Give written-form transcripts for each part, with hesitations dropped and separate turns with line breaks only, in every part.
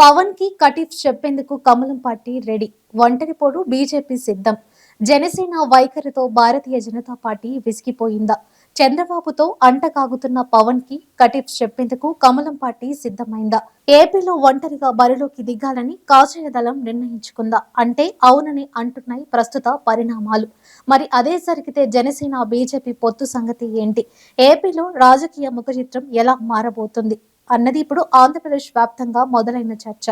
పవన్ కి కటిఫ్ చెప్పేందుకు కమలం పార్టీ రెడీ. ఒంటరి పోరు బీజేపీ సిద్ధం. జనసేన వైఖరితో భారతీయ జనతా పార్టీ విసిగిపోయిందా? చంద్రబాబుతో అంటకాగుతున్న పవన్ కి కటిఫ్ చెప్పేందుకు కమలం పార్టీ సిద్ధమైందా? ఏపీలో ఒంటరిగా బరిలోకి దిగాలని కాషాయ దళం నిర్ణయించుకుందా? అంటే అవునని అంటున్నాయి ప్రస్తుత పరిణామాలు. మరి అదే జరిగితే జనసేన బీజేపీ పొత్తు సంగతి ఏంటి? ఏపీలో రాజకీయ ముఖచిత్రం ఎలా మారబోతుంది అన్నది ఇప్పుడు ఆంధ్రప్రదేశ్ వ్యాప్తంగా మొదలైన చర్చ.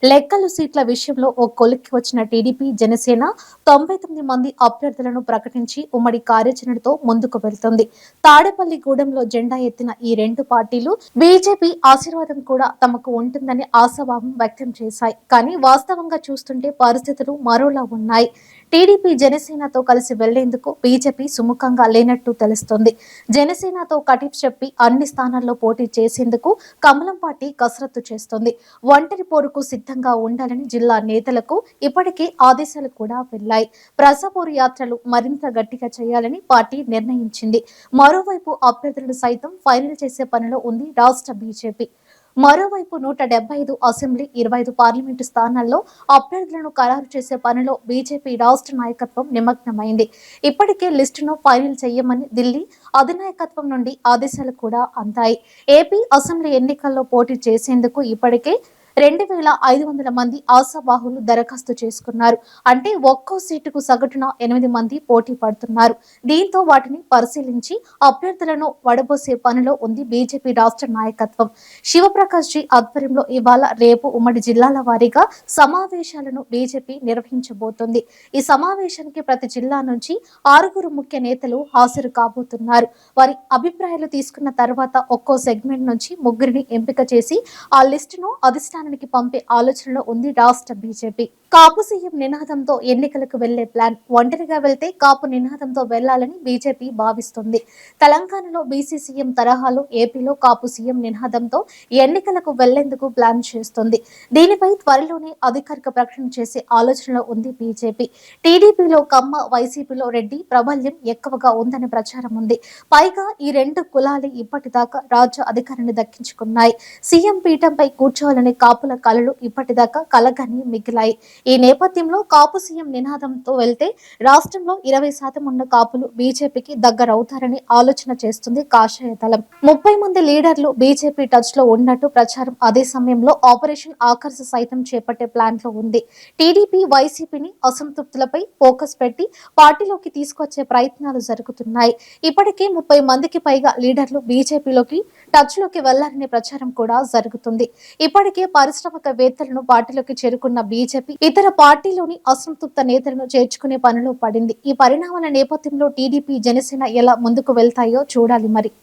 లెక్కలు సీట్ల విషయంలో ఓ కొలిక్కి వచ్చిన టీడీపీ జనసేన 99 మంది అభ్యర్థులను ప్రకటించి ఉమ్మడి కార్యాచరణతో ముందుకు వెళ్తుంది. తాడేపల్లిగూడెంలో జెండా ఎత్తిన ఈ రెండు పార్టీలు బీజేపీ ఆశీర్వాదం కూడా తమకు ఉంటుందని ఆశాభావం వ్యక్తం చేశాయి. కానీ వాస్తవంగా చూస్తుంటే పరిస్థితులు మరోలా ఉన్నాయి. టీడీపీ జనసేనతో కలిసి వెళ్లేందుకు బీజేపీ సుముఖంగా లేనట్టు తెలుస్తోంది. జనసేనతో కటిఫ్ చెప్పి అన్ని స్థానాల్లో పోటీ చేసేందుకు కమలం పార్టీ కసరత్తు చేస్తోంది. ఒంటరి పోరుకు సిద్ధంగా ఉండాలని జిల్లా నేతలకు ఇప్పటికే ఆదేశాలు కూడా వెళ్లాయి. ప్రజాపోరు యాత్రలు మరింత గట్టిగా చేయాలని పార్టీ నిర్ణయించింది. మరోవైపు అభ్యర్థులను సైతం ఫైనల్ చేసే పనిలో ఉంది రాష్ట్ర బీజేపీ. మరోవైపు 175 అసెంబ్లీ 25 పార్లమెంటు స్థానాల్లో అభ్యర్థులను ఖరారు చేసే పనిలో బీజేపీ రాష్ట్ర నాయకత్వం నిమగ్నమైంది. ఇప్పటికే లిస్టును ఫైనల్ చేయమని ఢిల్లీ అధినాయకత్వం నుండి ఆదేశాలు కూడా అందాయి. ఏపీ అసెంబ్లీ ఎన్నికల్లో పోటీ చేసేందుకు ఇప్పటికే 2500 మంది ఆశావాహులు దరఖాస్తు చేసుకున్నారు. అంటే ఒక్కో సీటుకు సగటున 8 మంది పోటీ పడుతున్నారు. దీంతో వాటిని పరిశీలించి అభ్యర్థులను వడబోసే పనిలో ఉంది బీజేపీ రాష్ట్ర నాయకత్వం. శివప్రకాష్ జీ ఆధ్వర్యంలో ఇవాళ రేపు ఉమ్మడి జిల్లాల వారీగా సమావేశాలను బీజేపీ నిర్వహించబోతోంది. ఈ సమావేశానికి ప్రతి జిల్లా నుంచి 6 ముఖ్య నేతలు హాజరు కాబోతున్నారు. వారి అభిప్రాయాలు తీసుకున్న తర్వాత ఒక్కో సెగ్మెంట్ నుంచి 3 ఎంపిక చేసి ఆ లిస్టును అధిష్టానానికి పంపే ఆలోచనలో ఉంది రాష్ట్ర బీజేపీ. కాపు సీఎం నినాదంతో ఎన్నికలకు వెళ్లే ప్లాన్. ఒంటరిగా వెళ్తే కాపు నినాదంతో వెళ్లాలని బీజేపీ భావిస్తుంది. తెలంగాణలో బీసీ సీఎం తరహాలో ఏపీలో కాపు సీఎం నినాదంతో ఎన్నికలకు వెళ్లేందుకు ప్లాన్ చేస్తుంది. దీనిపై త్వరలోనే అధికారిక ప్రకటన చేసే ఆలోచనలో ఉంది బీజేపీ. టీడీపీలో కమ్మ, వైసీపీలో రెడ్డి ప్రాబల్యం ఎక్కువగా ఉందనే ప్రచారం ఉంది. పైగా ఈ రెండు కులాలే ఇప్పటిదాకా రాజ్య అధికారాన్ని దక్కించుకున్నాయి. సీఎం పీఠంపై కూర్చోవాలనే కాపుల కలలు ఇప్పటిదాకా కలగానే మిగిలాయి. ఈ నేపథ్యంలో కాపు సీఎం నినాదంతో వెళ్తే రాష్ట్రంలో 20% ఉన్న కాపులు బీజేపీకి దగ్గరవుతారని ఆలోచన చేస్తుంది కాషాయ దళం. 30 మంది లీడర్లు బీజేపీ టచ్ లో ఉన్నట్టు ప్రచారం. అదే సమయంలో ఆపరేషన్ ఆకర్ష సైతం చేపట్టే ప్లాన్ లో ఉంది. టీడీపీ, వైసీపీని అసంతృప్తులపై ఫోకస్ పెట్టి పార్టీలోకి తీసుకొచ్చే ప్రయత్నాలు జరుగుతున్నాయి. ఇప్పటికే 30 మందికి పైగా లీడర్లు బీజేపీలోకి టచ్ లోకి వెళ్లారనే ప్రచారం కూడా జరుగుతుంది. ఇప్పటికే పారిశ్రామికవేత్తలను పార్టీలోకి చేరుకున్న బీజేపీ ఇతర పార్టీలోని అసంతృప్త నేతలను చేర్చుకునే పనిలో పడింది. ఈ పరిణామాల నేపథ్యంలో టీడీపీ, జనసేన ఎలా ముందుకు వెళ్తాయో చూడాలి మరి.